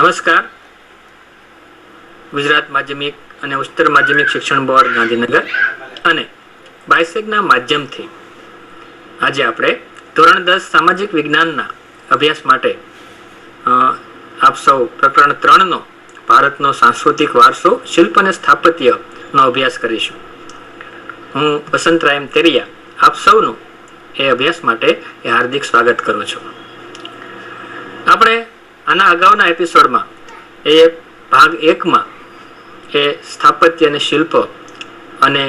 નમસ્કાર. ગુજરાત માધ્યમિક અને ઉચ્ચતર માધ્યમિક શિક્ષણ બોર્ડ ગાંધીનગર અને બાયસેગના માધ્યમથી આજે આપણે ધોરણ 10 સામાજિક વિજ્ઞાનના અભ્યાસ માટે આપ સૌ પ્રકરણ 3 નો ભારતનો સાંસ્કૃતિક વારસો, શિલ્પ અને સ્થાપત્ય નો અભ્યાસ કરીશું. હું વસંતરાય તેરિયા આપ સૌનું એ અભ્યાસ માટે હાર્દિક સ્વાગત કરું છું. આપણે આના અગાઉના એપિસોડમાં એ ભાગ 1માં એ સ્થાપત્ય અને શિલ્પ અને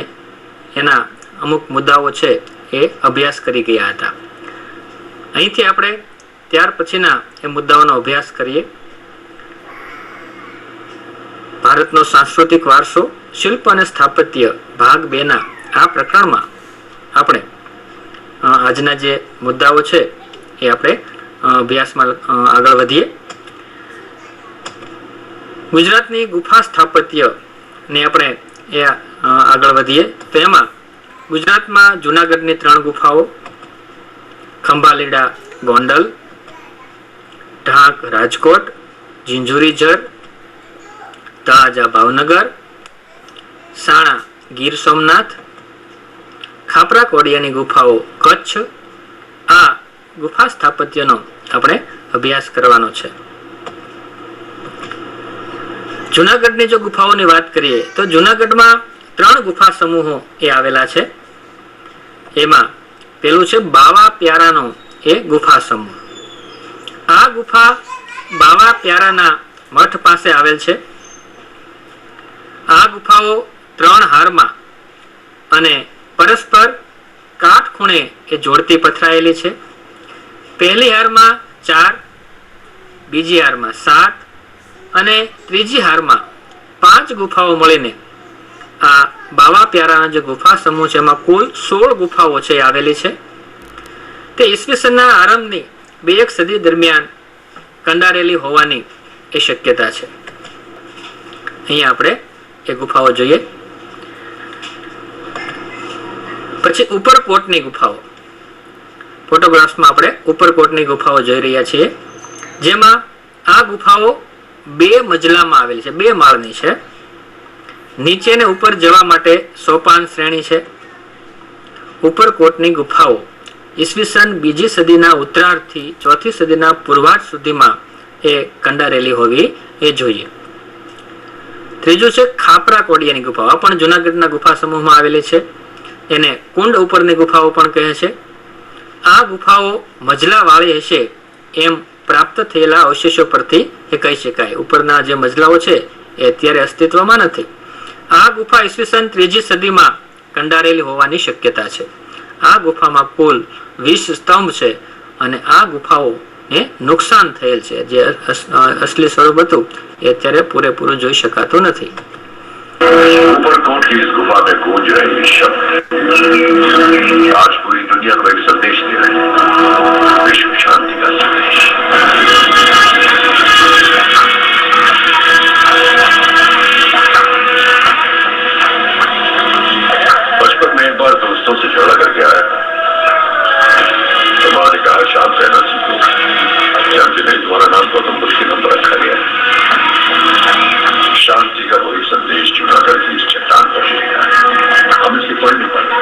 એના અમુક મુદ્દાઓ છે એ અભ્યાસ કરી ગયા હતા. અહીંથી આપણે ત્યાર પછીના એ મુદ્દાઓનો અભ્યાસ કરીએ. ભારતનો સાંસ્કૃતિક વારસો, શિલ્પ અને સ્થાપત્ય ભાગ 2ના આ પ્રકરણમાં આપણે આજના જે મુદ્દાઓ છે એ આપણે અભ્યાસમાં આગળ વધીએ. ગુજરાતની ગુફા સ્થાપત્ય ને આપણે એ આગળ વધીએ તો એમાં ગુજરાતમાં જુનાગઢની 3 ગુફાઓ, ખંભાલીડા ગોંડલ, ઢાંક રાજકોટ, ઝીંઝુરીઝર તળાજા ભાવનગર, સાણા ગીર સોમનાથ, ખાપરા કોડિયાની ગુફાઓ કચ્છ, આ ગુફા સ્થાપત્યનો આપણે અભ્યાસ કરવાનો છે. જુનાગઢની જો ગુફાઓની વાત કરીએ તો જુનાગઢમાં 3 ગુફા સમૂહો એ આવેલા છે. એમાં પેલું છે બાવા પ્યારાનો એ ગુફા સમૂહ. આ ગુફા બાવા પ્યારાના મઠ પાસે આવેલ છે. આ ગુફાઓ 3 હારમાં અને પરસ્પર કાટખૂણે એ જોડતી પથરાયેલી છે. પહેલી હારમાં 4, બીજી હારમાં 7 અને ત્રીજી હારમાં 5 ગુફાઓ મળીને આ બાવા પ્યારાના જે ગુફા સમૂહ છે એમાં કુલ 16 ગુફાઓ છે આવેલી છે. તે ઈસવીસનના આરંભની 2 સદી દરમિયાન કંડારેલી હોવાની એ શક્યતા છે. અહીંયા આપણે એ ગુફાઓ જોઈએ. પછી ઉપરકોટની ગુફાઓ. ફોટોગ્રાફ્સમાં આપણે ઉપરકોટની ગુફાઓ જોઈ રહ્યા છીએ, જેમાં આ ગુફાઓ 2 મજલામાં આવેલી છે, 2 માળની છે. નીચે ને ઉપર જવા માટે સોપાન શ્રેણી છે. ઉપરકોટની ગુફાઓ ઈસવીસન 2જી સદીના ઉત્તરાર્ધથી 4થી સદીના પૂર્વાર્ધ સુધીમાં એ કંડારેલી હોવી એ જોઈએ. ત્રીજું છે ખાપરા કોડિયાની ગુફાઓ. આ પણ જુનાગઢના ગુફા સમૂહમાં આવેલી છે. એને કુંડ ઉપરની ગુફાઓ પણ કહે છે. આ ગુફાઓ મજલા વાળી હશે એમ પ્રાપ્ત થયેલા અવશેષો પરથી એ કહી શકાય. ઉપરના જે મજલાઓ છે એ અત્યારે અસ્તિત્વમાં નથી. આ ગુફા ઈસવીસન 3જી સદીમાં કંડારેલી હોવાની શક્યતા છે. આ ગુફામાં કુલ 20 સ્તંભ છે અને આ ગુફાઓને નુકસાન થયેલ છે. જે અસલી સ્વરૂપ હતું એ અત્યારે પૂરેપૂરું જોઈ શકાતું નથી. उपरकोट की इस गुफा में गूंज रहे शब्द आज पूरी दुनिया को एक संदेश दे रहे हैं, विश्व शांति का संदेश. बचपन में एक बार दोस्तों से झगड़ा करके आया. तो माँ ने कहा शांत रहना सीखो. जब जिन्हें तुम्हारा नाम गौतम बुद्ध के नाम पर रखा गया. शांति का वही संदेश जूनागढ़ की इस चट्टान पर लिखा है. हम इसे पढ़ नहीं पाते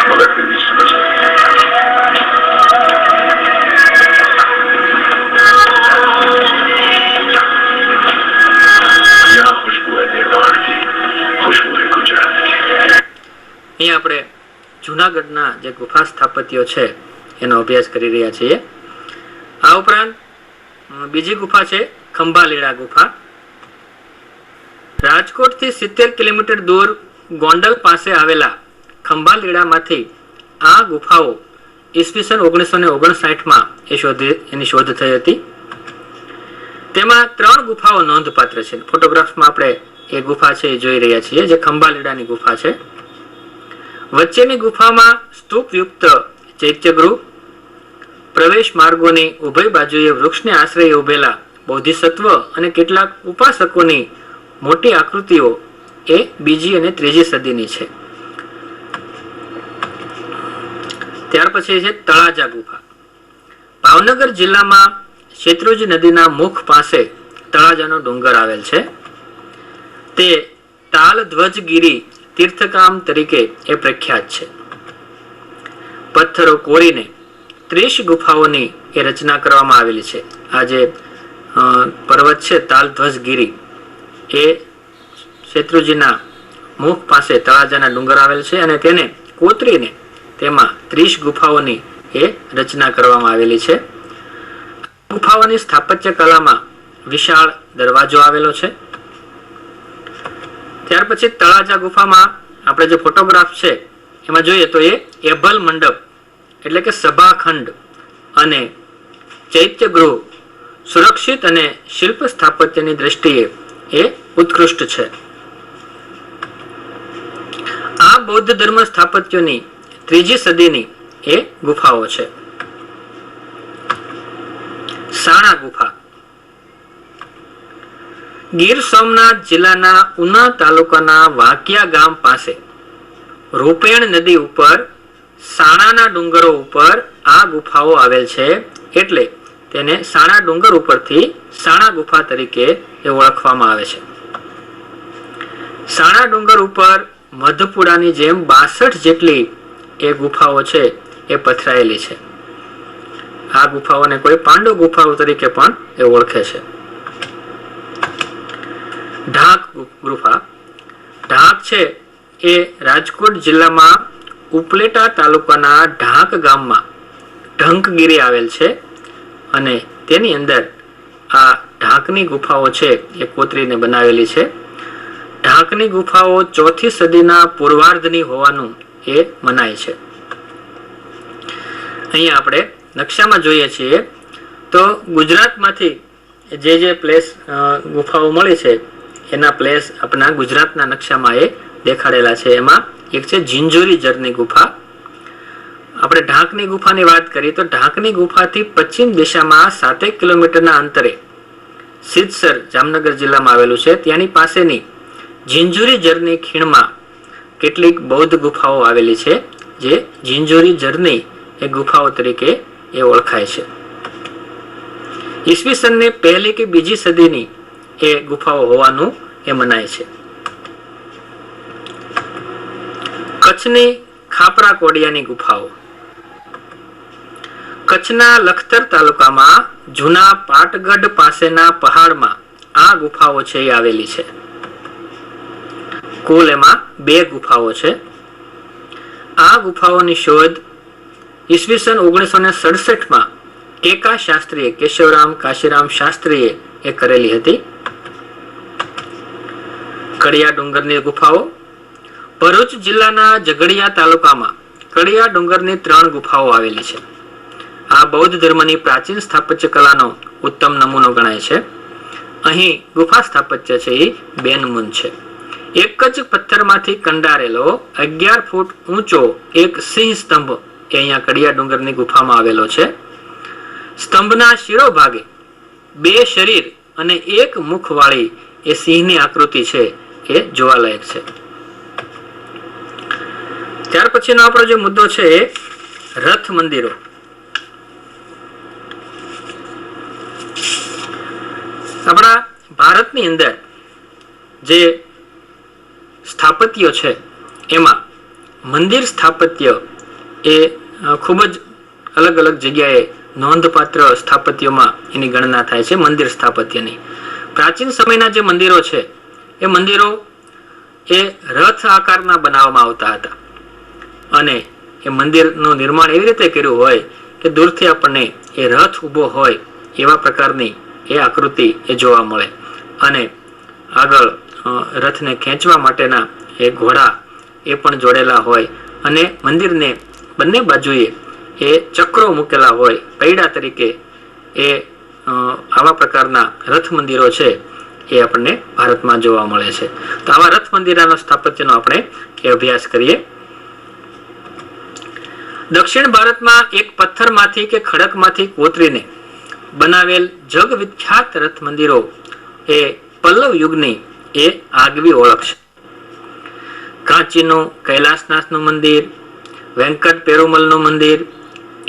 मगर फिर भी समझ गए. यहाँ खुशबू है निर्माण की, खुशबू है गुजरात की. અહીં આપણે જુનાગઢના જે ગુફા સ્થાપત્યો છે એનો અભ્યાસ કરી રહ્યા છીએ. આ ઉપરાંત બીજી ગુફા છે ખંભાલીડા ગુફા. રાજકોટથી 70 કિલોમીટર દૂર ગોંડલ પાસે આવેલા ખંભાલીડામાંથી આ ગુફાઓ ઈસવીસન 1959માં એની શોધ થઈ હતી. તેમાં 3 ગુફાઓ નોંધપાત્ર છે. ફોટોગ્રાફ્સમાં આપણે એ ગુફા છે એ જોઈ રહ્યા છીએ, જે ખંભાલીડાની ગુફા છે. વચ્ચેની ગુફામાં સ્તૂપયુક્ત ચૈત્યગૃહ, પ્રવેશ માર્ગોની ઉભય બાજુએ વૃક્ષને આશ્રય ઉભેલા બોધિસત્વ અને કેટલાક ઉપાસકોની મોટી આકૃતિઓ એ 2જી અને 3જી સદીની છે. ત્યાર પછી છે તળાજા ગુફા. ભાવનગર જિલ્લામાં શેત્રુંજી નદીના મુખ પાસે તળાજાનો ડુંગર આવેલ છે. તે તાલધ્વજગીરી તીર્થકામ તરીકે એ પ્રખ્યાત છે. પથ્થરો કોરીને 30 ગુફાઓની એ રચના કરવામાં આવેલી છે. આ જે પર્વત છે તાલધ્વજગીરી, એ શેત્રુજીના મુખ પાસે તળાજાના ડુંગર આવેલ છે અને તેને કોતરીને તેમાં 30 ગુફાઓની એ રચના કરવામાં આવેલી છે. ગુફાઓની સ્થાપત્ય કલામાં વિશાળ દરવાજો આવેલો છે. ત્યાર પછી તળાજા ગુફામાં આપણે જે ફોટોગ્રાફ છે એમાં જોઈએ તો એ એભલ મંડપ એટલે કે સભાખંડ અને ચૈત્યગૃહ સુરક્ષિત અને શિલ્પ સ્થાપત્યની દ્રષ્ટિએ એ ઉત્કૃષ્ટ છે. આ બૌદ્ધ ધર્મ સ્થાપત્યોની 3જી સદીની એ ગુફાઓ છે. સાણા ગુફા ગીર સોમનાથ જિલ્લાના ઉના તાલુકાના વાંકિયા ગામ પાસે રૂપેણ નદી ઉપર સાણાના ડુંગરો ઉપર આ ગુફાઓ આવેલ છે, એટલે તેને સાણા ડુંગર ઉપરથી સાણા ગુફા તરીકે એ ઓળખવામાં આવે છે. સાણા ડુંગર ઉપર મધપુડાની જેમ 62 જેટલી એ ગુફાઓ છે એ પથરાયેલી છે. આ ગુફાઓને કોઈ પાંડવ ગુફાઓ તરીકે પણ એ ઓળખે છે. ઢાંક ગુફા ઢાંક છે એ રાજકોટ જિલ્લામાં ઉપલેટા તાલુકાના ઢાંક ગામમાં ઢંકગીરી આવેલ છે અને તેની અંદર આ ઢાંકની ગુફાઓ છે એ કોતરીને બનાવેલી છે. ઢાંકની ગુફાઓ 4થી સદીના પૂર્વાર્ધની હોવાનું એ મનાય છે. અહીંયા આપણે નકશામાં જોઈએ છીએ તો ગુજરાતમાંથી જે પ્લેસ ગુફાઓ મળી છે એના પ્લેસ આપણા ગુજરાતના નકશામાં એ દેખાડેલા છે. એમાં એક છે ઝીંઝુરી ઝરની ગુફા. આપણે ઢાંકની ગુફાની વાત કરીએ તો ઢાંકની ગુફાથી પશ્ચિમ દિશામાં 7 કિલોમીટરના અંતરે સિદ્ધસર જામનગર જિલ્લામાં આવેલું છે. ત્યાંની પાસેની ઝીંઝુરી ઝરની ખીણમાં કેટલીક બૌદ્ધ ગુફાઓ આવેલી છે, જે ઝીંઝુરી ઝરની એ ગુફાઓ તરીકે એ ઓળખાય છે. ઈસવીસનની 1લી કે 2જી સદીની એ ગુફાઓ હોવાનું એ મનાય છે. કચ્છની ખાપરા કોડિયાની ગુફાઓ કચ્છના લખતર તાલુકામાં જૂના પાટગઢ પાસેના પહાડમાં આ ગુફાઓ છે એ આવેલી છે. કુલ એમાં 2 ગુફાઓ છે. આ ગુફાઓની શોધ ઈસવીસન 1967માં ટેકા શાસ્ત્રીએ કેશવરામ કાશીરામ શાસ્ત્રીએ એ કરેલી હતી. કડિયા ડુંગરની ગુફાઓ ભરૂચ જિલ્લાના ઝઘડિયા તાલુકામાં કડિયા ડુંગરની 3 ગુફાઓ આવેલી છે. આ બૌદ્ધ ધર્મની પ્રાચીન સ્થાપત્ય કલાનો ઉત્તમ નમૂનો ગણાય છે. અહીં ગુફા સ્થાપત્ય છે એ બેનમૂન છે. એક જ પથ્થરમાંથી કંડારેલો 11 ફૂટ ઊંચો એક સિંહ સ્તંભ એ અહીંયા કડિયા ડુંગરની ગુફામાં આવેલો છે. સ્તંભના શિરોભાગે 2 શરીર અને 1 મુખ વાળી એ સિંહની આકૃતિ છે એ જોવાલાયક છે. ત્યાર પછીનો આપણો જે મુદ્દો છે એ રથ મંદિરો. આપણા ભારતની અંદર જે સ્થાપત્યો છે એમાં મંદિર સ્થાપત્ય એ ખૂબ જ અલગ અલગ જગ્યાએ નોંધપાત્ર સ્થાપત્યોમાં એની ગણના થાય છે. મંદિર સ્થાપત્યની પ્રાચીન સમયના જે મંદિરો છે એ મંદિરો એ રથ આકારના બનાવવામાં આવતા હતા અને એ મંદિરનું નિર્માણ એવી રીતે કર્યું હોય કે દૂરથી આપણને એ રથ ઊભો હોય એવા પ્રકારની એ આકૃતિ એ જોવા મળે અને આગળ રથને ખેંચવા માટેના એ ઘોડા એ પણ જોડેલા હોય અને મંદિરને બંને બાજુએ એ ચક્રો મૂકેલા હોય પૈડા તરીકે. એ આવા પ્રકારના રથ મંદિરો છે એ આપણને ભારતમાં જોવા મળે છે. તો આવા રથ મંદિરના સ્થાપત્યનો આપણે એ અભ્યાસ કરીએ. દક્ષિણ ભારતમાં એક પથ્થરમાંથી કે ખડકમાંથી કોતરીને બનાવેલ જગ વિખ્યાત રથ મંદિરો એ પલ્લવ યુગની એ આગવી ઓળખ છે. કાંચીનું કૈલાસનાથનું મંદિર, વેંકટ પેરુમલનું મંદિર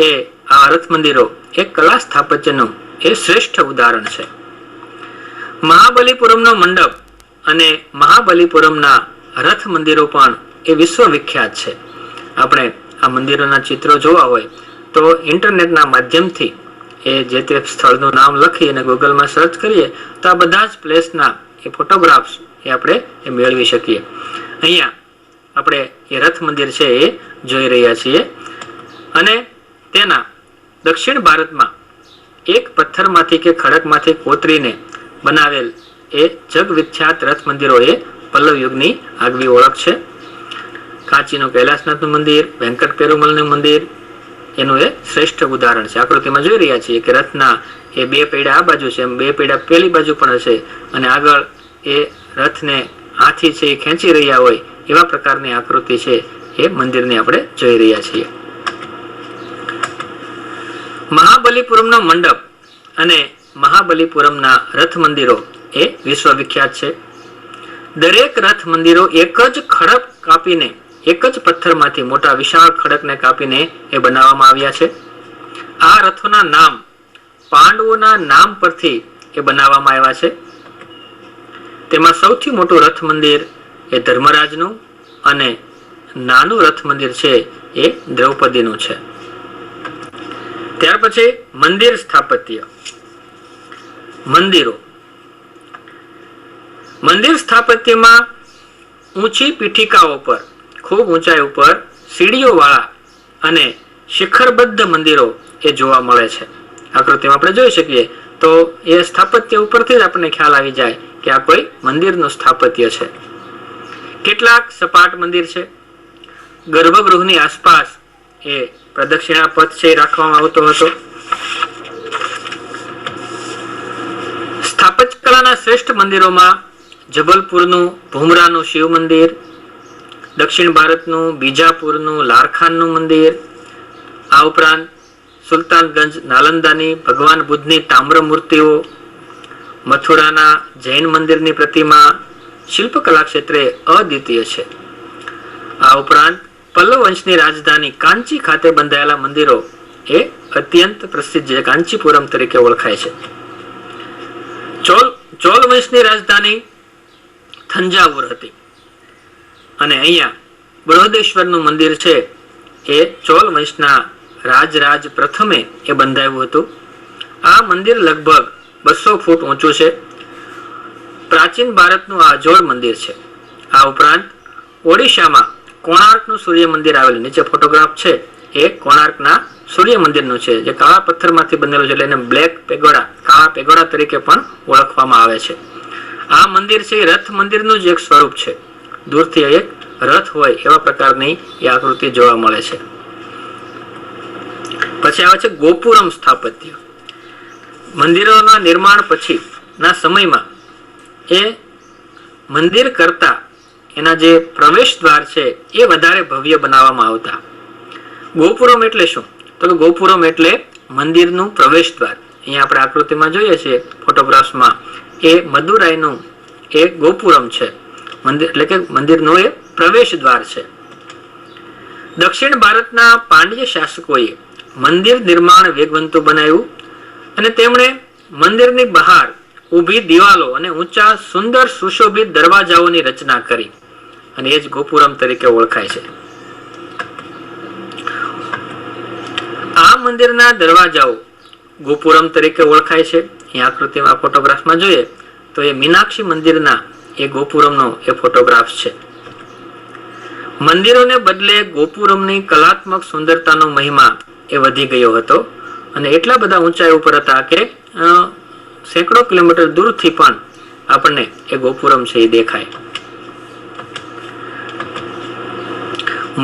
એ આ રથ મંદિરો એ કલા સ્થાપત્યનું એ શ્રેષ્ઠ ઉદાહરણ છે. મહાબલીપુરમનો મંડપ અને મહાબલીપુરમના રથ મંદિરો પણ એ વિશ્વવિખ્યાત છે. આપણે આ મંદિરોના ચિત્રો જોવા હોય તો ઇન્ટરનેટના માધ્યમથી એ જે તે સ્થળનું નામ લખી અને ગૂગલમાં સર્ચ કરીએ તો આ બધા જ પ્લેસના એ ફોટોગ્રાફ્સ એ આપણે એ મેળવી શકીએ. અહીંયા આપણે એ રથ મંદિર છે એ જોઈ રહ્યા છીએ અને તેના દક્ષિણ ભારતમાં એક પથ્થરમાંથી કે ખડકમાંથી કોતરીને બનાવેલ એ જગવિખ્યાત રથ મંદિરો એ પલ્લવ યુગની આગવી ઓળખ છે. કાંચીનું કૈલાસનાથનું મંદિર, વેંકટ પેરુમલનું મંદિર એનું એ શ્રેષ્ઠ ઉદાહરણ છે. આકૃતિમાં જોઈ રહ્યા છીએ કે રથના એ બે પૈડા આ બાજુ છે, એમ બે પૈડા પેલી બાજુ પણ હશે અને આગળ એ રથને હાથી છે એ ખેંચી રહ્યા હોય એવા પ્રકારની આકૃતિ છે એ મંદિરની આપણે જોઈ રહ્યા છીએ. મહાબલીપુરમનો મંડપ અને મહાબલીપુરમના રથ મંદિરો એ વિશ્વવિખ્યાત છે. દરેક રથ મંદિરો એક જ ખડક કાપીને, એક જ પથ્થરમાંથી મોટા વિશાળ ખડકને કાપીને એ બનાવવામાં આવ્યા છે. આ રથોના નામ પાંડવોના નામ પરથી એ બનાવવામાં આવ્યા છે. તેમાં સૌથી મોટું રથ મંદિર એ ધર્મરાજનું અને નાનું રથ મંદિર છે એ દ્રૌપદીનું છે. ત્યાર પછી મંદિર સ્થાપત્ય. મંદિરો. મંદિર સ્થાપત્યમાં ઊંચી પીઠિકાઓ પર, ખૂબ ઊંચાઈ ઉપર સીડીઓ વાળા અને શિખરબદ્ધ મંદિરો એ જોવા મળે છે. આકૃતિમાં આપણે જોઈ શકીએ તો એ સ્થાપત્ય ઉપરથી જ આપણને ખ્યાલ આવી જાય કે આ કોઈ મંદિરનું સ્થાપત્ય છે. કેટલાક સપાટ મંદિર છે. ગર્ભગૃહની આસપાસ એ પ્રદક્ષિણા પથ છે રાખવામાં આવતો હતો. સ્થાપત્ય કલાના શ્રેષ્ઠ મંદિરોમાં જબલપુરનું ભૂમરાનું શિવ મંદિર, દક્ષિણ ભારતનું બીજાપુરનું લારખાનનું મંદિર, આ ઉપરાંત સુલતાનગંજ નાલંદાની ભગવાન બુદ્ધની તામ્ર મૂર્તિઓ, મથુરાના જૈન મંદિરની પ્રતિમા શિલ્પકલા ક્ષેત્રે અદ્વિતીય છે. આ ઉપરાંત પલ્લવ વંશની રાજધાની કાંચી ખાતે બંધાયેલા મંદિરો એ અત્યંત પ્રસિદ્ધ છે, કાંચીપુરમ તરીકે ઓળખાય છે. ચોલ વંશની રાજધાની થંજાવુર હતી અને અહીંયા બૃહદેશ્વરનું મંદિર છે એ ચોલ વંશના રાજરાજ પ્રથમે એ બંધાવ્યું હતું. આ મંદિર લગભગ 200 ફૂટ ઊંચું છે. પ્રાચીન ભારતનું આ અજોડ મંદિર છે. આ ઉપરાંત ઓડિશામાં કોણાર્કનું સૂર્ય મંદિર આવેલું, નીચે ફોટોગ્રાફ છે એ કોણાર્કના સૂર્ય મંદિરનું છે, જે કાળા પથ્થરમાંથી બનેલું છે, એટલે એને બ્લેક પેગોડા, કાળા પેગોડા તરીકે પણ ઓળખવામાં આવે છે. આ મંદિર છે એ રથ મંદિરનું જ એક સ્વરૂપ છે. દૂરથી એક રથ હોય એવા પ્રકારની એ આકૃતિ જોવા મળે છે. પછી આવે છે ગોપુરમ સ્થાપત્ય. મંદિરોના નિર્માણ પછી ના સમયમાં એ મંદિર કરતા એના જે પ્રવેશ દ્વાર છે એ વધારે ભવ્ય બનાવવામાં આવતા. ગોપુરમ એટલે શું? તો ગોપુરમ એટલે મંદિરનું પ્રવેશ દ્વાર. અહીંયા આપણે આકૃતિમાં જોઈએ છીએ ફોટોગ્રાફ્સમાં એ મદુરાઈનું એ ગોપુરમ છે. મંદિર એટલે કે મંદિરનું એ પ્રવેશ દ્વાર છે. દક્ષિણ ભારતના પાંડ્ય શાસકોએ મંદિર નિર્માણ વેગવંતું બનાવ્યું અને તેમણે મંદિરની બહાર ઊભી દિવાલો અને ઊંચા સુંદર સુશોભિત દરવાજાઓની રચના કરી અને એ જ ગોપુરમ તરીકે ઓળખાય છે. આ મંદિરના દરવાજાઓ ગોપુરમ તરીકે ઓળખાય છે. અહીં આકૃતિમાં ફોટોગ્રાફમાં જોઈએ તો એ મીનાક્ષી મંદિરના એ ગોપુરમનો એ ફોટોગ્રાફ છે. મંદિરોને બદલે ગોપુરમની કલાત્મક સુંદરતાનો મહિમા એ વધી ગયો હતો અને એટલા બધા ઊંચાઈ ઉપર હતા કે સેંકડો કિલોમીટર દૂરથી પણ આપણને એ ગોપુરમ છે એ દેખાય.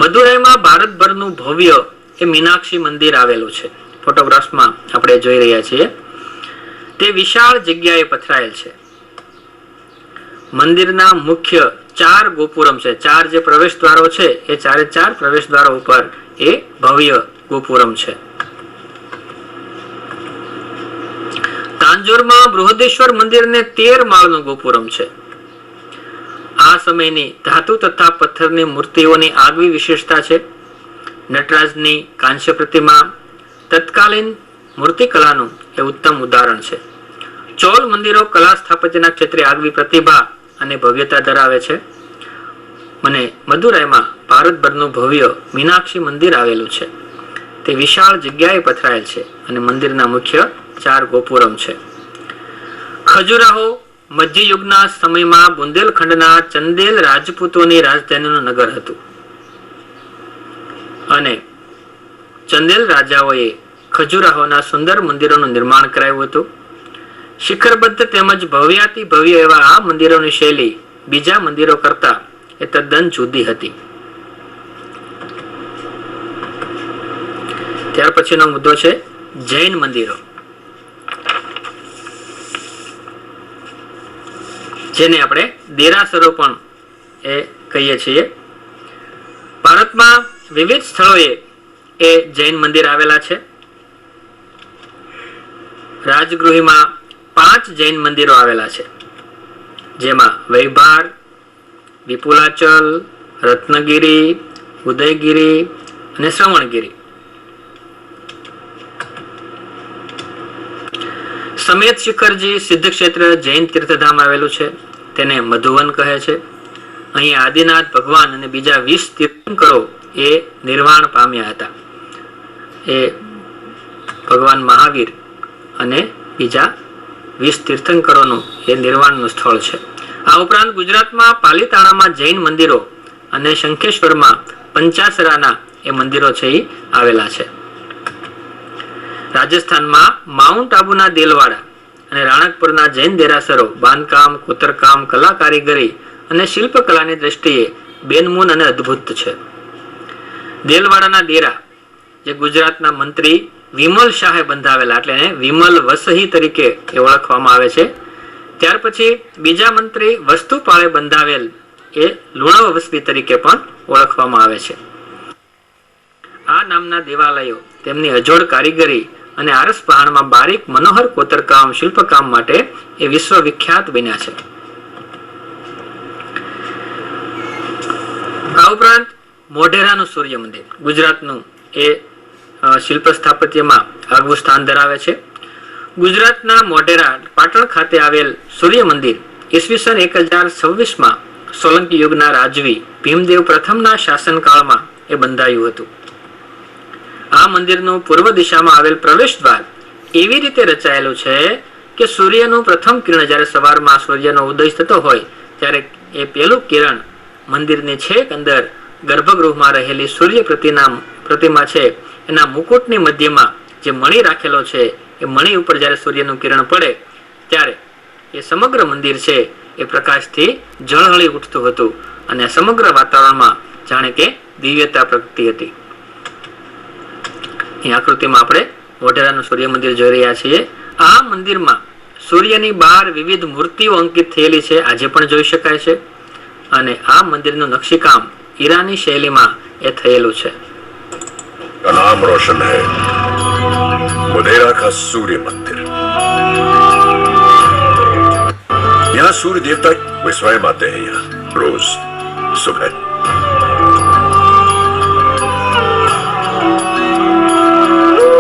મદુરાઈમાં ભારતભરનું ભવ્ય એ મીનાક્ષી મંદિર આવેલું છે. ફોટોગ્રાફ્સમાં આપણે જોઈ રહ્યા છીએ. તે વિશાળ જગ્યાએ પથરાયેલ છે. મંદિરના મુખ્ય 4 ગોપુરમ છે. 4 જે પ્રવેશ દ્વારો છે એ 4 પ્રવેશ દ્વારો ઉપર એ ભવ્ય ગોપુરમ છે. તાંજોરમાં બૃહદેશ્વર મંદિરને 13 માળનું ગોપુરમ છે. આ સમયની ધાતુ તથા પથ્થરની મૂર્તિઓની આગવી વિશેષતા છે. નટરાજની કાંસ્ય પ્રતિમા તત્કાલીન મૂર્તિકલાનું એ ઉત્તમ ઉદાહરણ છે. ચોલ મંદિરો કલા સ્થાપત્યના ક્ષેત્રે આગવી પ્રતિભા અને ભવ્યતા ધરાવે છે. અને મદુરાઈમાં ભારતભરનું ભવ્ય મીનાક્ષી મંદિર આવેલું છે. તે વિશાળ જગ્યાએ પથરાયેલ છે અને મંદિરના મુખ્ય 4 ગોપુરમ છે. ખજુરાહો મધ્યયુગના સમયમાં બુંદેલખંડના ચંદેલ રાજપૂતોની રાજધાનીનું નગર હતું અને ચંદેલ રાજાઓએ ખજુરાહોના સુંદર મંદિરોનું નિર્માણ કરાવ્યું હતું. શિખરબદ્ધ તેમજ ભવ્યાતિ ભવ્ય એવા આ મંદિરોની શૈલી બીજા મંદિરો કરતા એ તદ્દન જુદી હતી. ત્યાર પછીનો મુદ્દો છે જૈન મંદિરો, જેને આપણે દેરાસરો પણ એ કહીએ છીએ. ભારતમાં વિવિધ સ્થળોએ એ જૈન મંદિર આવેલા છે. રાજગૃહીમાં 5 જૈન મંદિરો આવેલા છે, જેમાં વૈભાર, વિપુલાચલ, રત્નગીરી, ઉદયગીરી અને શ્રવણગીરી. સમેત શિખરજી સિદ્ધ ક્ષેત્ર જૈન તીર્થધામ આવેલું છે. તેને મધુવન કહે છે. અહીં આદિનાથ ભગવાન અને બીજા 20 તીર્થંકરો એ નિર્વાણ પામ્યા હતા. એ ભગવાન મહાવીર અને બીજા 20 તીર્થંકરોનું એ નિર્વાણનું સ્થળ છે. આ ઉપરાંત ગુજરાતમાં પાલીતાણામાં જૈન મંદિરો અને શંખેશ્વરમાં પંચાસરાના એ મંદિરો છે એ આવેલા છે. રાજસ્થાનમાં માઉન્ટ આબુના દેલવાડા અને રાણકપુરના જૈન દેરાસરો બાંધકામ, કોતરકામ, કલા કારીગરી અને શિલ્પકલાની દ્રષ્ટિએ બેનમૂન અને અદ્ભુત છે. દેલવાડાના દેરા જે ગુજરાતના મંત્રી વિમલ શાહે બંધાવેલા, એટલે એને વિમલ વસહી તરીકે એ ઓળખવામાં આવે છે. ત્યાર પછી બીજા મંત્રી વસ્તુપાળે બંધાવેલ એ લુણવ વસ્તી તરીકે પણ ઓળખવામાં આવે છે. આ નામના દેવાલયો તેમની અજોડ કારીગરી અને આરસ પહાણમાં બારીક મનોહર કોતરકામ, શિલ્પકામ માટે એ વિશ્વવિખ્યાત બન્યા છે. આ ઉપરાંત મોઢેરાનું સૂર્ય મંદિર ગુજરાતનું એ શિલ્પ સ્થાપત્યમાં આગવું સ્થાન ધરાવે છે. ગુજરાતના મોઢેરા પાટણ ખાતે આવેલ સૂર્ય મંદિર ઈસવીસન 1026માં સોલંકી યુગના રાજવી ભીમદેવ પ્રથમના શાસનકાળમાં એ બંધાયું હતું. આ મંદિરનું પૂર્વ દિશામાં આવેલ પ્રવેશ દ્વાર એવી રીતે રચાયેલું છે કે સૂર્યનું પ્રથમ કિરણ જ્યારે સવારમાં સૂર્યનો ઉદય થતો હોય ત્યારે એ પહેલું કિરણ મંદિરની છેક અંદર ગર્ભગૃહમાં રહેલી સૂર્ય પ્રતિમા છે એના મુકુટની મધ્યમાં જે મણિ રાખેલો છે એ મણિ ઉપર જ્યારે સૂર્યનું કિરણ પડે ત્યારે એ સમગ્ર મંદિર છે એ પ્રકાશથી ઝળહળી ઉઠતું હતું અને સમગ્ર વાતાવરણમાં જાણે કે દિવ્યતા પ્રગટી હતી. અહીં આકૃતિમાં આપણે મોઢેરાનું સૂર્ય મંદિર જોઈ રહ્યા છીએ. આ મંદિરમાં સૂર્યની બહાર વિવિધ મૂર્તિઓ અંકિત થયેલી છે, આજે પણ જોઈ શકાય છે. અને આ મંદિરનું નકશીકામ ઈરાની શૈલીમાં એ થયેલું છે. नाम रोशन है मोढेरा का सूर्य मंदिर. यहाँ सूर्य देवता वे स्वयं आते हैं यहाँ रोज सुबह.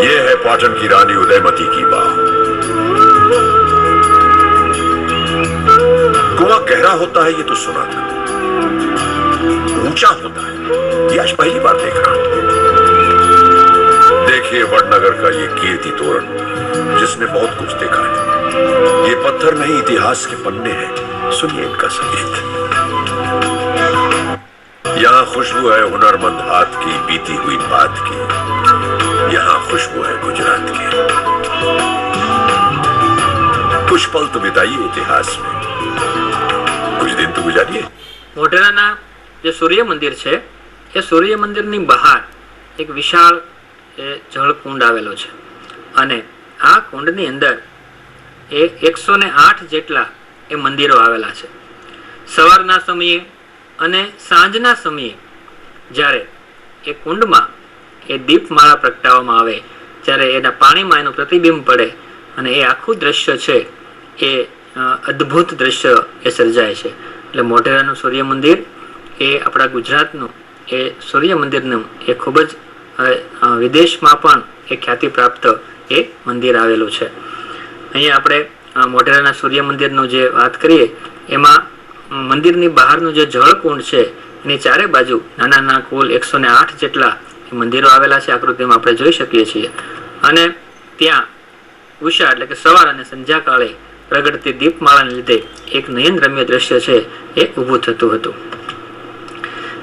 ये है पाटन की रानी उदयमती की बाव. कुआं गहरा होता है ये तो सुना था, ऊंचा होता है ये आज पहली बार देख रहा हूं. देखिए वडनगर का ये कीर्ति तोरण जिसने बहुत कुछ देखा है. ये पत्थर नहीं इतिहास के पन्ने हैं. सुनिए इनका संगीत. यहाँ खुशबू है हुनरमंद हाथ की, बीती हुई बात की. यहाँ खुशबू है गुजरात की. कुछ पल तो बिताइए इतिहास में, कुछ दिन तो गुजारिए. મોઢેરાના જે સૂર્ય મંદિર છે એ સૂર્ય મંદિરની બહાર એક વિશાળ એ જળકુંડ આવેલો છે અને આ કુંડની અંદર એ 108 જેટલા એ મંદિરો આવેલા છે. સવારના સમયે અને સાંજના સમયે જ્યારે એ કુંડમાં એ દીપમાળા પ્રગટાવવામાં આવે ત્યારે એના પાણીમાં એનું પ્રતિબિંબ પડે અને એ આખું દ્રશ્ય છે એ અદ્ભુત દ્રશ્ય એ સર્જાય છે. એટલે મોઢેરાનું સૂર્ય મંદિર એ આપણા ગુજરાતનું એ સૂર્ય મંદિરનું એ ખૂબ જ વિદેશમાં પણ એ ખ્યાતિ પ્રાપ્ત એ મંદિર આવેલું છે. અહીંયા આપણે મોઢેરાના સૂર્ય મંદિરનો જે વાત કરીએ એમાં મંદિરની બહારનું જે જળકુંડ છે એની ચારે બાજુ નાના નાના કુલ 108 જેટલા મંદિરો આવેલા છે, આકૃતિમાં આપણે જોઈ શકીએ છીએ. અને ત્યાં ઉષા એટલે કે સવાર અને સંધ્યાકાળે પ્રગટતી દીપમાળાને લીધે એક નયનરમ્ય દ્રશ્ય છે એ ઊભું થતું હતું.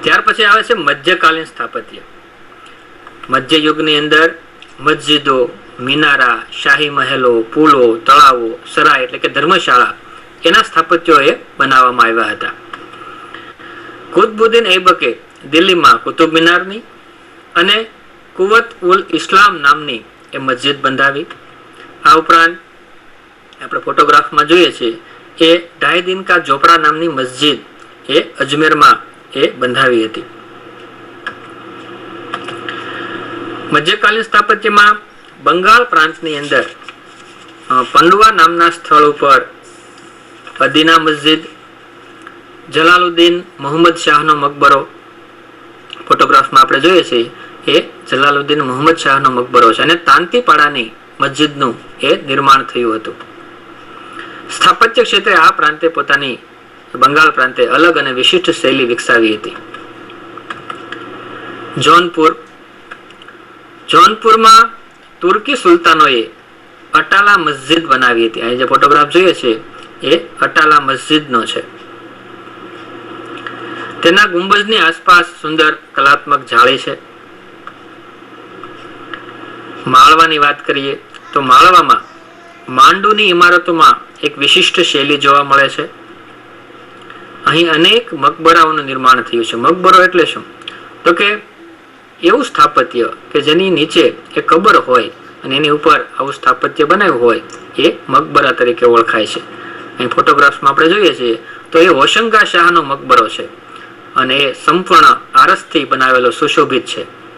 ત્યાર પછી આવે છે મધ્યકાલીન સ્થાપત્ય. મધ્ય યુગની અંદર મસ્જિદો, મિનારા, શાહી મહેલો, પુલો, તળાવો, સરાય એટલે કે ધર્મશાળા એના સ્થાપત્યો એ બનાવવામાં આવ્યા હતા. કુતબુદ્દીન ઐબકે દિલ્હીમાં કુતુબ મિનારની અને કુવત ઉલ ઇસ્લામ નામની એ મસ્જિદ બંધાવી. આ ઉપરાંત આપણે ફોટોગ્રાફમાં જોઈએ છીએ એ ઢાઈ કા ઝોપડા નામની મસ્જિદ એ અજમેરમાં એ બંધાવી હતી. મધ્યકાલીન સ્થાપત્યમાં બંગાળ પ્રાંતની અંદર પંડવા નામના સ્થળ ઉપર અદીના મસ્જિદ, જલાલુદ્દીન મોહમ્મદ શાહનો મકબરો, ફોટોગ્રાફમાં આપણે જોઈએ છીએ એ જલાલુદ્દીન મોહમ્મદ શાહનો મકબરો છે, અને તાંતીપાડાની મસ્જિદનું એ નિર્માણ થયું હતું. સ્થાપત્ય ક્ષેત્રે આ પ્રાંતે પોતાની બંગાળ પ્રાંતે અલગ અને વિશિષ્ટ શૈલી વિકસાવી હતી. જોનપુરમાં તુર્કી સુલતાનોએ અટાલા મસ્જિદ બનાવી હતી. અહીં જે ફોટોગ્રાફ જોઈએ છે એ અટાલા મસ્જિદનો છે. તેના ગુંબજની આસપાસ સુંદર કલાત્મક જાળી છે. માળવાની વાત કરીએ તો માળવામાં માંડુની ઇમારતોમાં એક વિશિષ્ટ શૈલી જોવા મળે છે. અહીં અનેક મકબરાઓનું નિર્માણ થયું છે. મકબરો એટલે શું? તો કે એવું સ્થાપત્ય કે જેની નીચે એક કબર હોય અને એની ઉપર આવું સ્થાપત્ય બનાવ્યું હોય એ મકબરા તરીકે ઓળખાય છે. અહીં ફોટોગ્રાફ્સમાં આપણે જોઈએ છીએ તો એ હોશંગા શાહનો મકબરો છે અને એ સંપૂર્ણ આરસથી બનાવેલો સુશોભિત છે.